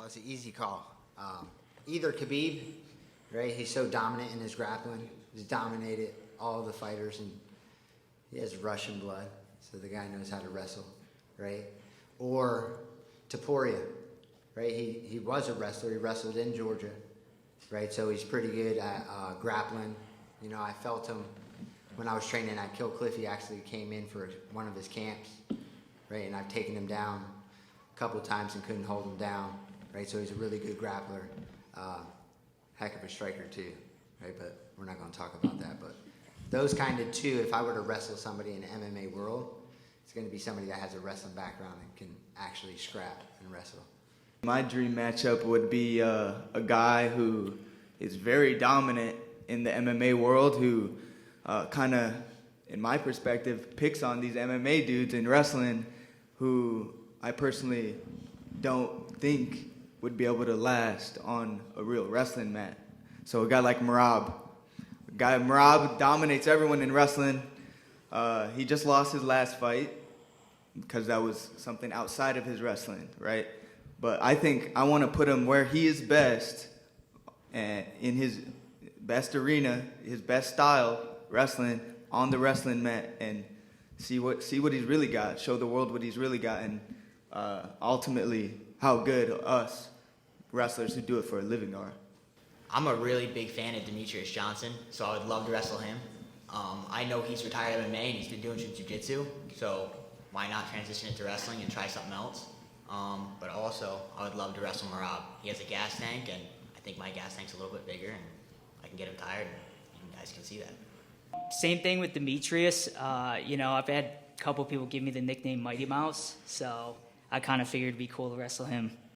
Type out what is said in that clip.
it's an easy call. Either Khabib, right? He's so dominant in his grappling. He's dominated all the fighters, and he has Russian blood, so the guy knows how to wrestle, right? Or Topuria, right? He was a wrestler. He wrestled in Georgia, right? So he's pretty good at grappling. You know, I felt him when I was training at Kill Cliff. He actually came in for one of his camps, right? And I've taken him down a couple of times and couldn't hold him down, right? So he's a really good grappler. Heck of a striker too, right? But we're not going to talk about that. But those kind of two, if I were to wrestle somebody in the MMA world, it's going to be somebody that has a wrestling background and can actually scrap and wrestle. My dream matchup would be a guy who is very dominant in the MMA world, who kind of, in my perspective, picks on these MMA dudes in wrestling who I personally don't think would be able to last on a real wrestling mat. So a guy like Merab. Merab dominates everyone in wrestling. He just lost his last fight because that was something outside of his wrestling, right? But I think I want to put him where he is best, and in his best arena, his best style, wrestling, on the wrestling mat, and see what he's really got, show the world what he's really got, and ultimately how good us wrestlers who do it for a living are. I'm a really big fan of Demetrius Johnson, so I would love to wrestle him. I know he's retired MMA and he's been doing jiu-jitsu, so why not transition into wrestling and try something else? But also, I would love to wrestle Merab. He has a gas tank, and I think my gas tank's a little bit bigger, and I can get him tired, and you guys can see that. Same thing with Demetrius. You know, I've had a couple people give me the nickname Mighty Mouse, so I kind of figured it'd be cool to wrestle him.